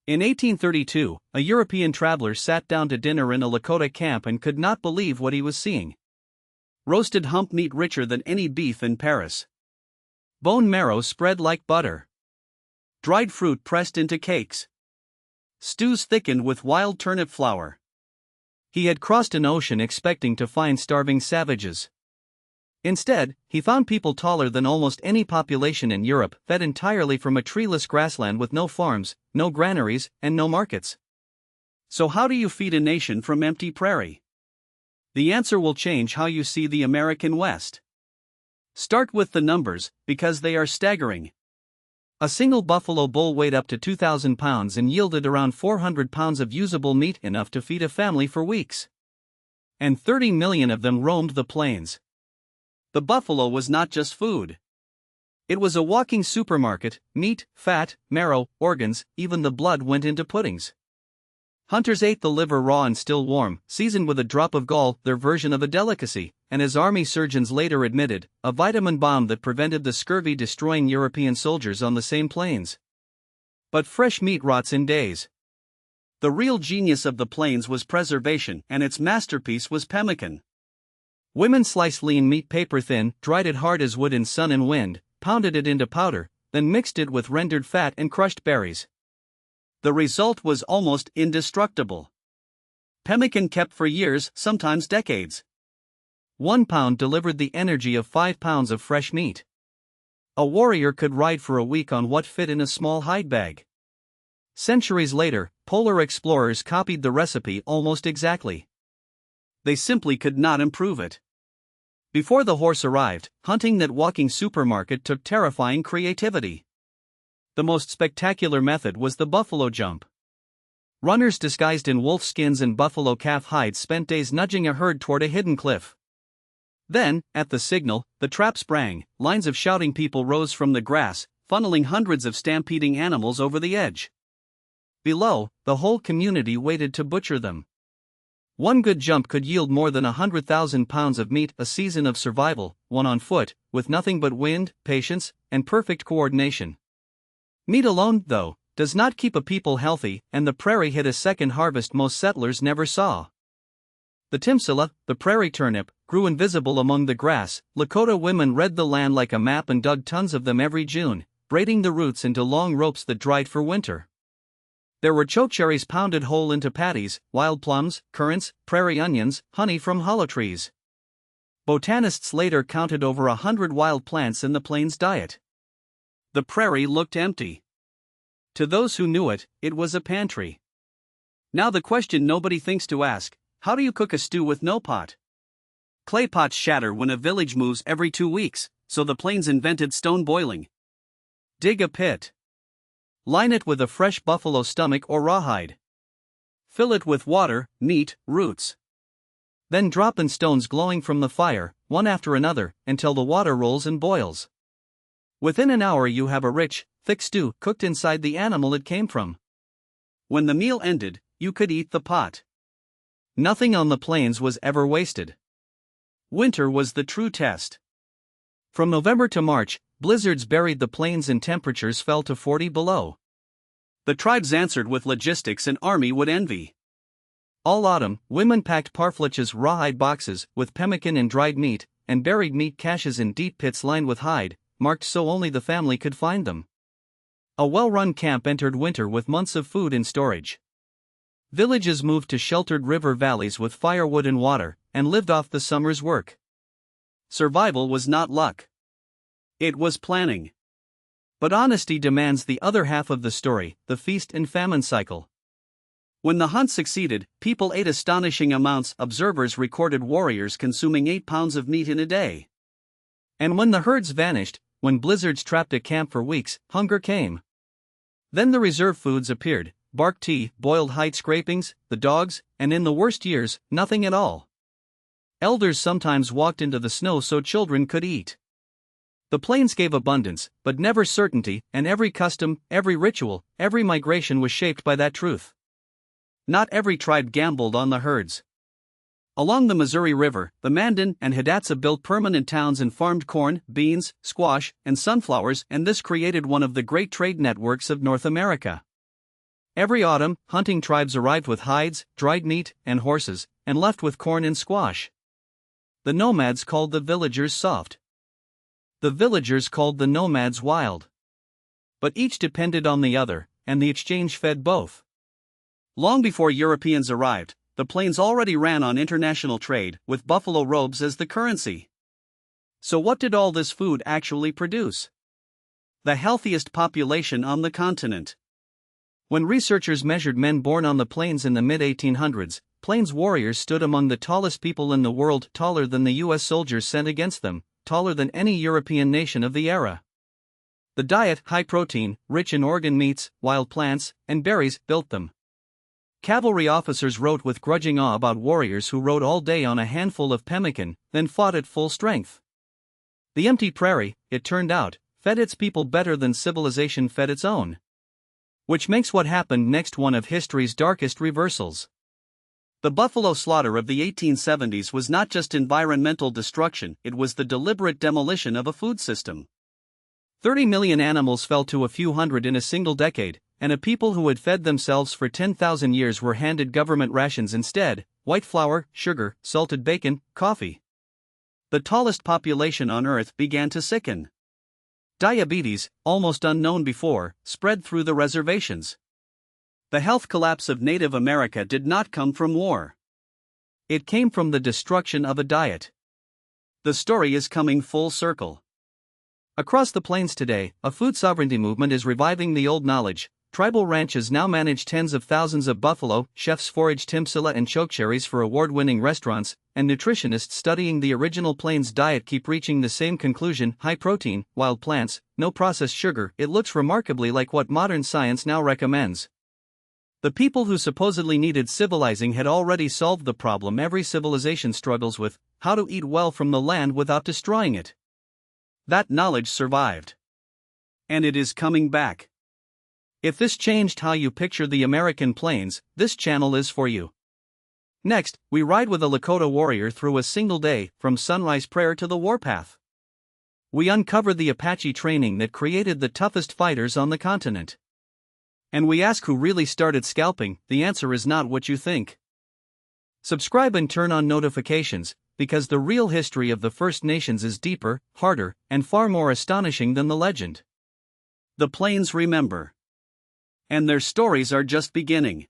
In 1832, a European traveler sat down to dinner in a Lakota camp and could not believe what he was seeing. Roasted hump meat richer than any beef in Paris. Bone marrow spread like butter. Dried fruit pressed into cakes. Stews thickened with wild turnip flour. He had crossed an ocean expecting to find starving savages. Instead, he found people taller than almost any population in Europe, fed entirely from a treeless grassland with no farms, no granaries, and no markets. So how do you feed a nation from empty prairie? The answer will change how you see the American West. Start with the numbers, because they are staggering. A single buffalo bull weighed up to 2,000 pounds and yielded around 400 pounds of usable meat, enough to feed a family for weeks. And 30 million of them roamed the plains. The buffalo was not just food. It was a walking supermarket: meat, fat, marrow, organs, even the blood went into puddings. Hunters ate the liver raw and still warm, seasoned with a drop of gall, their version of a delicacy, and as army surgeons later admitted, a vitamin bomb that prevented the scurvy destroying European soldiers on the same plains. But fresh meat rots in days. The real genius of the plains was preservation, and its masterpiece was pemmican. Women sliced lean meat paper thin, dried it hard as wood in sun and wind, pounded it into powder, then mixed it with rendered fat and crushed berries. The result was almost indestructible. Pemmican kept for years, sometimes decades. 1 pound delivered the energy of 5 pounds of fresh meat. A warrior could ride for a week on what fit in a small hide bag. Centuries later, polar explorers copied the recipe almost exactly. They simply could not improve it. Before the horse arrived, hunting that walking supermarket took terrifying creativity. The most spectacular method was the buffalo jump. Runners disguised in wolf skins and buffalo calf hides spent days nudging a herd toward a hidden cliff. Then, at the signal, the trap sprang, lines of shouting people rose from the grass, funneling hundreds of stampeding animals over the edge. Below, the whole community waited to butcher them. One good jump could yield more than 100,000 pounds of meat, a season of survival, one on foot, with nothing but wind, patience, and perfect coordination. Meat alone, though, does not keep a people healthy, and the prairie hid a second harvest most settlers never saw. The timsila, the prairie turnip, grew invisible among the grass. Lakota women read the land like a map and dug tons of them every June, braiding the roots into long ropes that dried for winter. There were chokecherries pounded whole into patties, wild plums, currants, prairie onions, honey from hollow trees. Botanists later counted over 100 wild plants in the plains diet. The prairie looked empty. To those who knew it, it was a pantry. Now the question nobody thinks to ask: how do you cook a stew with no pot? Clay pots shatter when a village moves every 2 weeks, so the plains invented stone boiling. Dig a pit. Line it with a fresh buffalo stomach or rawhide. Fill it with water, meat, roots. Then drop in stones glowing from the fire, one after another, until the water rolls and boils. Within an hour you have a rich, thick stew cooked inside the animal it came from. When the meal ended, you could eat the pot. Nothing on the plains was ever wasted. Winter was the true test. From November to March, blizzards buried the plains and temperatures fell to 40 below. The tribes answered with logistics an army would envy. All autumn, women packed parfleche's rawhide boxes with pemmican and dried meat, and buried meat caches in deep pits lined with hide, marked so only the family could find them. A well-run camp entered winter with months of food in storage. Villages moved to sheltered river valleys with firewood and water, and lived off the summer's work. Survival was not luck. It was planning. But honesty demands the other half of the story, the feast and famine cycle. When the hunt succeeded, people ate astonishing amounts. Observers recorded warriors consuming 8 pounds of meat in a day. And when the herds vanished, when blizzards trapped a camp for weeks, hunger came. Then the reserve foods appeared: bark tea, boiled hide scrapings, the dogs, and in the worst years, nothing at all. Elders sometimes walked into the snow so children could eat. The plains gave abundance, but never certainty, and every custom, every ritual, every migration was shaped by that truth. Not every tribe gambled on the herds. Along the Missouri River, the Mandan and Hidatsa built permanent towns and farmed corn, beans, squash, and sunflowers, and this created one of the great trade networks of North America. Every autumn, hunting tribes arrived with hides, dried meat, and horses, and left with corn and squash. The nomads called the villagers soft. The villagers called the nomads wild. But each depended on the other, and the exchange fed both. Long before Europeans arrived, the plains already ran on international trade, with buffalo robes as the currency. So what did all this food actually produce? The healthiest population on the continent. When researchers measured men born on the plains in the mid-1800s, plains warriors stood among the tallest people in the world, taller than the U.S. soldiers sent against them, taller than any European nation of the era. The diet, high protein, rich in organ meats, wild plants, and berries, built them. Cavalry officers wrote with grudging awe about warriors who rode all day on a handful of pemmican, then fought at full strength. The empty prairie, it turned out, fed its people better than civilization fed its own. Which makes what happened next one of history's darkest reversals. The buffalo slaughter of the 1870s was not just environmental destruction, it was the deliberate demolition of a food system. 30 million animals fell to a few hundred in a single decade, and a people who had fed themselves for 10,000 years were handed government rations instead: white flour, sugar, salted bacon, coffee. The tallest population on Earth began to sicken. Diabetes, almost unknown before, spread through the reservations. The health collapse of Native America did not come from war. It came from the destruction of a diet. The story is coming full circle. Across the plains today, a food sovereignty movement is reviving the old knowledge. Tribal ranches now manage tens of thousands of buffalo, chefs forage timsila and chokecherries for award-winning restaurants, and nutritionists studying the original plains diet keep reaching the same conclusion: high protein, wild plants, no processed sugar. It looks remarkably like what modern science now recommends. The people who supposedly needed civilizing had already solved the problem every civilization struggles with: how to eat well from the land without destroying it. That knowledge survived. And it is coming back. If this changed how you picture the American plains, this channel is for you. Next, we ride with a Lakota warrior through a single day, from sunrise prayer to the warpath. We uncover the Apache training that created the toughest fighters on the continent. And we ask who really started scalping. The answer is not what you think. Subscribe and turn on notifications, because the real history of the First Nations is deeper, harder, and far more astonishing than the legend. The plains remember. And their stories are just beginning.